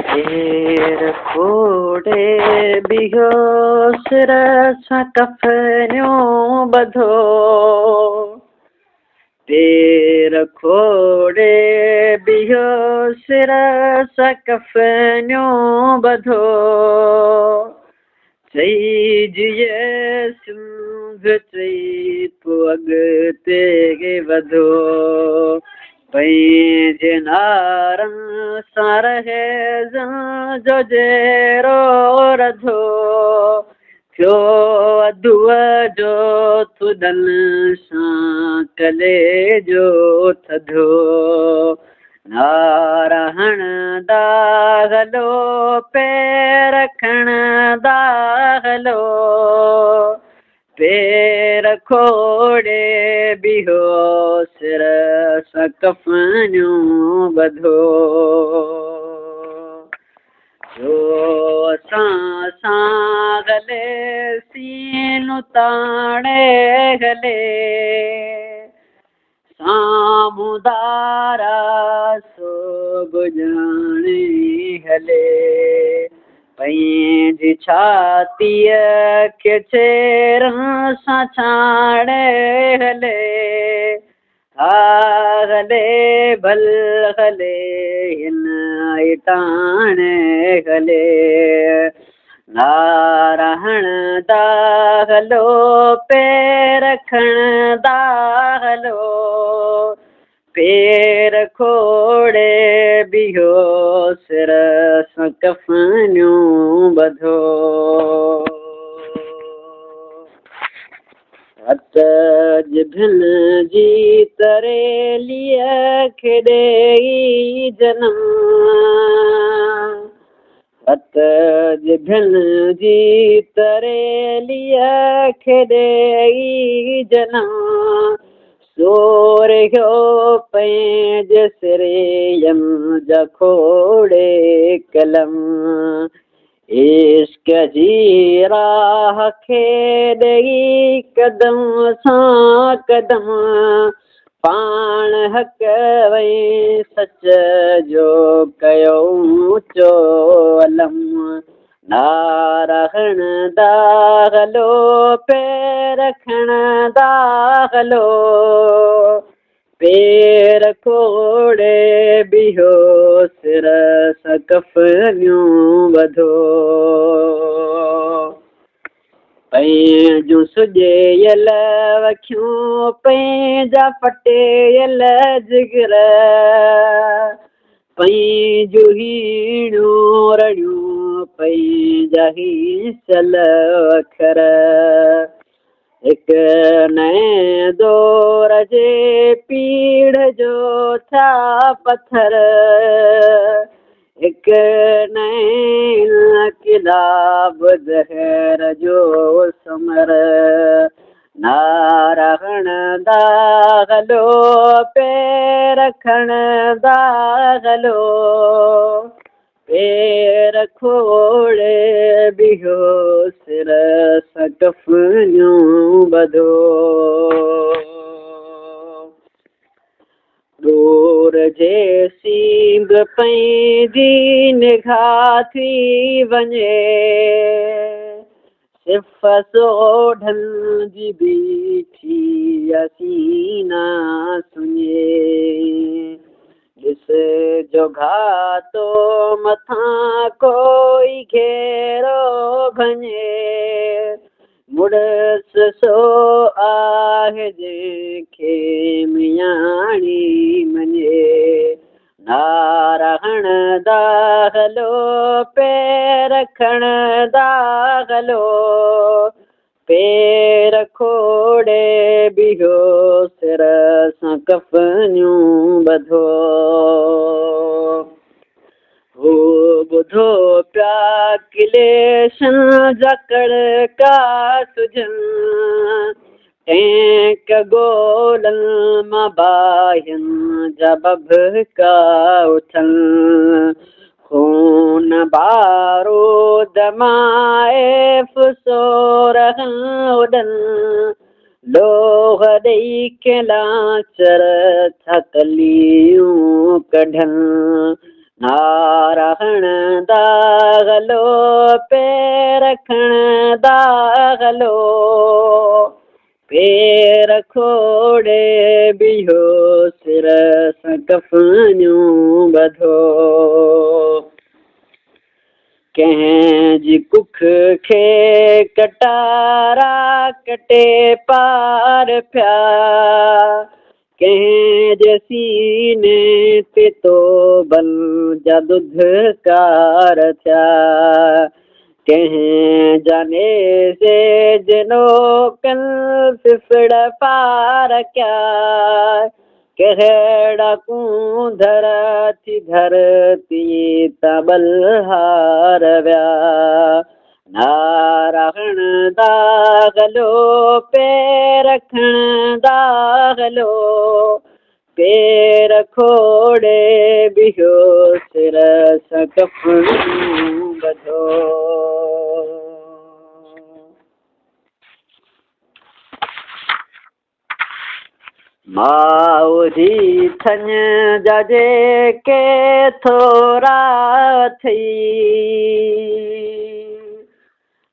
ढेर खोड़े बिहो सिर सां कफनियूं ॿधो, ढेर खोड़े बिहो सिर सां कफनियूं ॿधो, चई जीअं सिंध चई पोइ अॻिते वधो, पंहिंजे नारनि सां रहे जो जहिड़ो रधो, थियो अधूअ जो थुदन सां कले जो थधो, नार हणंदा हलो पैर खणंदा हलो, पैर खोड़े बिहो सिर सां कफनियूं ॿधो, जो असां सां हले सीनूं ताणे हले, साम्हूं दारा सो गुजाणे हले, पंहिंजी छातीअ खे छेरनि सां छाणे हले, हा हले भल हले हिन टाणे हले, नार हणंदा हलो पैर खणंदा हलो, पैर खोड़े बिहो सिर सां कफनियूं ॿधो, हथ जिभिन जी तरेलीअ खे ॾेई जनम, हथ जिभिन जी तरेलीअ खे ॾेई जनम, सोरहियो पंहिंजे सिरेयम जा खोड़े कलम, इश्क जी राह खे ॾेई कदम सां कदम, पाण हक वई सच जो कयो ऊचो अलम, नार हणंदा हलो पैर खणंदा हलो, पैर खोड़े बिहो सिर सां कफनियूं ॿधो, पंहिंजूं सुॼियल अखियूं पंहिंजा फटियल जिगर, पंहिंजूं हीणियूं रड़ियूं पंहिंजा ही सल अखर, हिकु नए दौर जे पीढ़ जो छा पथर, हिकु नए किताब ज़हर जो समर, नार हणंदा हलो पैर खणंदा हलो, पैर खोड़े बिहो सिर सां कफनियूं ॿधो, दूर जे सींग पंहिंजी निगाह थी वञे, सिफ़ सोढन जी बीठी असीना सुञे, ॾिस जो घातो मथां कोई घेरो भञे, मुड़स सो आहे जंहिंखे मियाणी मञे, नार हणंदा हलो पैर खणंदा हलो, पैर खोड़े बिहो सिर सां कफनियूं ॿधो, हो ॿुधो पिया किलेशन जा कड़का सुजनि, टैंक गोलनि मां बाहियुनि जा बभका उथनि, खून बारूद मां फुसोरहं उॾनि, लोह ॾेई के लांचर थकलियूं कढनि, नार हणंदा हलो पेर खोड़े बिहो सिर सां कफ़नियूं ॿधो कंहिंजी कुख खे कटारा कटे पार पिया कंहिंजे सीने ते तोबल जा दुधकार थिया कंहिंजा नेज़े जिनो कल फिफड़ पार कया कहिड़ा कूंधर थी धरती ता बलहार विया नारायण दागलो पैर खण दागलो पैर खोड़े बिहो सिर सां कफ़नियूं ॿधो माउ जी थन जा जेके थोरा थई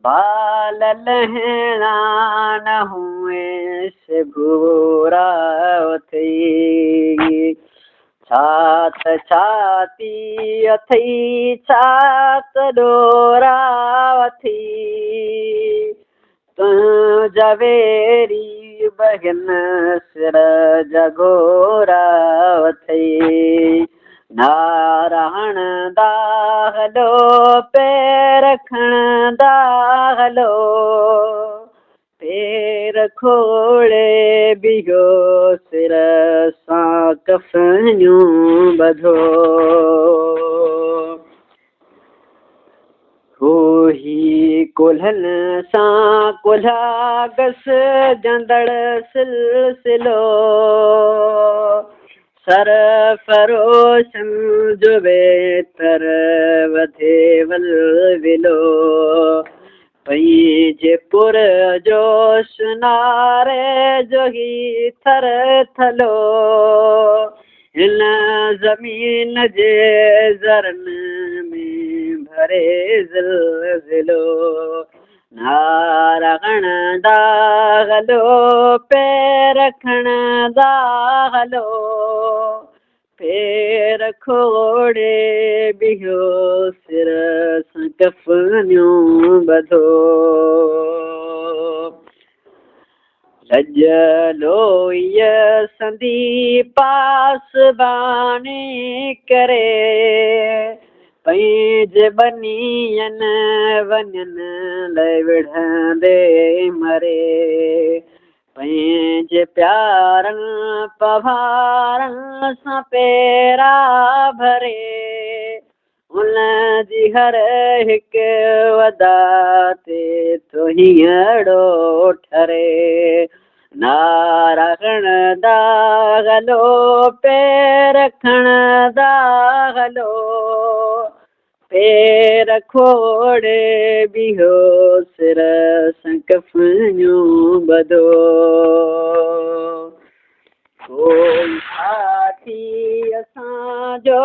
बाल लहणा न हुए से भूरा थई छात छाती अथई छात डोरा थी जवेरी बहन सिर जगोरा थई नारायण दागलो पैर खण दागलो पैर खोड़े बिहो सिर सां कफ़नियूं ॿधो ही कुल्हनि सां कुल्हा गस जंदड़ सिलसिलो सर फरोशन जो बेतर वधे वलविलो पंहिंजे पुर जो सुनारे जो ही थर थलो हिन ज़मीन जे ज़रनि में भरे ज़िलज़िलो नारायण दागलो पैर खण दागलो पैर खोड़े बिहो सिर सां कफ़नियूं ॿधो लजलोईअ संदी पासबानी करे पंहिंजे बनियनि वञनि लइ विढ़ंदे मरे पंहिंजे प्यारनि पवारनि सां पेरा भरे उन जी हर हिकु वदा ते तो हीअड़ो ठरे नारायण दागलो पैर खण दागलो पैर खोड़े बिहो सिर सां कफ़नियूं ॿधो कोई साथी असांजो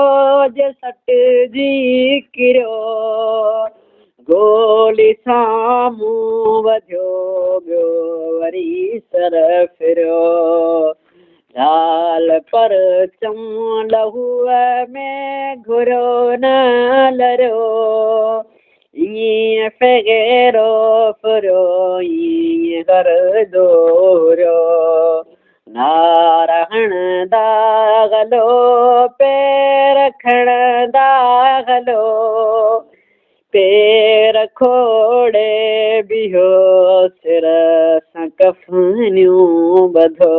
जे सटिजी किरियो गोली साम्हूं वधियो ॿियो वरी सर फिरियो लाल पर चम लहूअ में घुरियो न लरियो ईअं फेरो फुरियो ईअं कर दोरियो नारायण दागलो पैर खण दागलो पैर खोड़े बिहो सिर सां कफ़नियूं ॿधो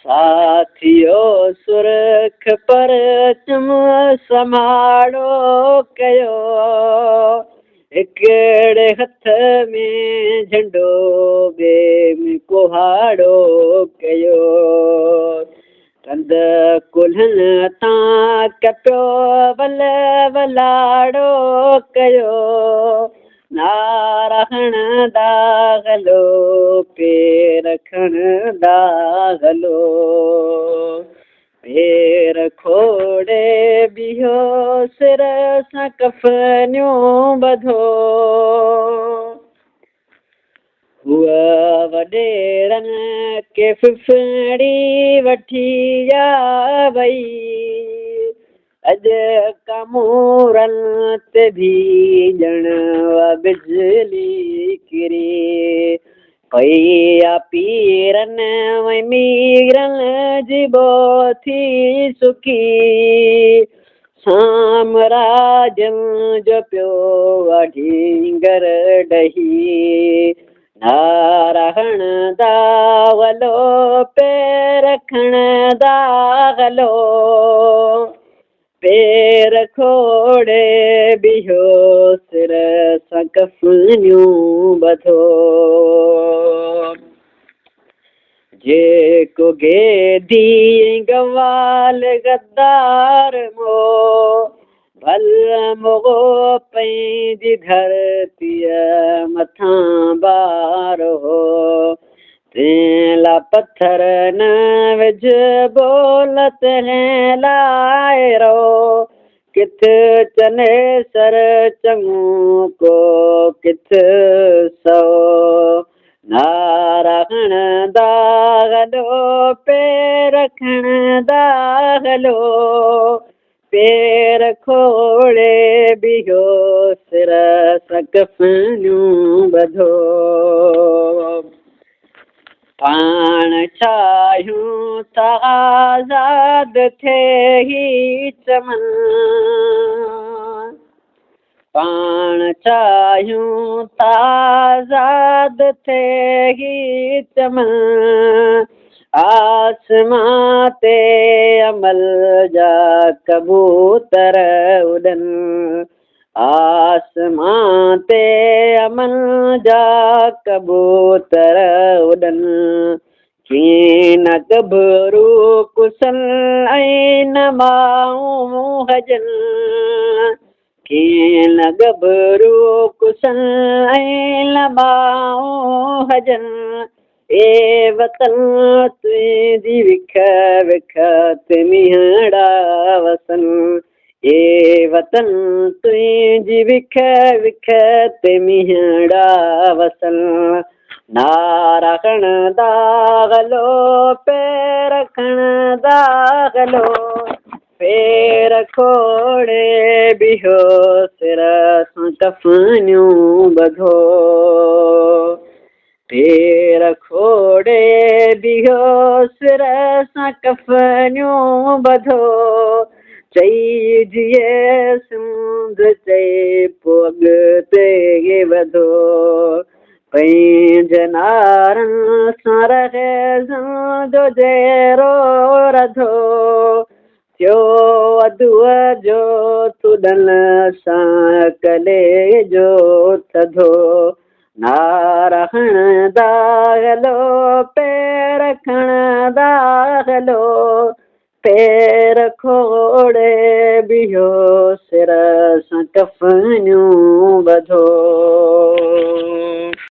साथियो सुरख पर चम संभाड़ो कयो हिकिड़े हथ में झंडो ॿिए में कुहाड़ो कयो कंद कुल्हनि तां कपियो वल वलाड़ो कयो नारायण दागलो पैर खण दागलो पैर खोड़े बिहो सिर सां कफ़नियूं ॿधो फिफड़ी वठी वई अॼु कमूरन ते भी ॼण बिजली किरी पई पीरन मीरन जी थी सुखी सामराज जो पियो ढींगर डही नारायण दावलो पैर रखण दागलो पैर खोड़े बिहो सिर सां कफ़नियूं ॿधो जेको गेदी गवाल गद्दार मो भल मोगो पंहिंजी धरतीअ मथां बार हो तेला पत्थर न विझ बोलत लाए रो किथ चने सर चङो को किथ सो नारायण दागलो पैर रखण दागलो पैर खोड़े बिहो सिर सां कफ़नियूं ॿधो पाण चाहियूं त आज़ाद थिए ही चमन पाण चाहियूं त आज़ाद थिए ही चमन आसमां ते अमल जा कबूतर उॾनि आसमां ते अमल जा कबूतर उॾनि कीअं न गभरू कुसल ऐं न माऊं हजनि कीअं न गभरू कुसल ऐं न माऊं हजनि ए वतन तुंहिंजी विख विख ते मीहड़ा वसन ए वतन तुंहिंजी विख विख ते मीहड़ा वसन नारायण दागलो पैर रखण दागलो पैर खोड़े बिहो सिर सां कफ़नियूं ॿधो पैर खोड़े बिहो सिर सां कफ़नियूं ॿधो चई जीअं सिंध चई पोइ अॻिते वधो पंहिंजे नारनि सां रहे जो जहिड़ो रधो थियो अधूअ जो तुडन सां कले जो थधो नारायण दागलो पैर रखण दागलो पैर खोड़े बिहो सिर सां कफ़नियूं ॿधो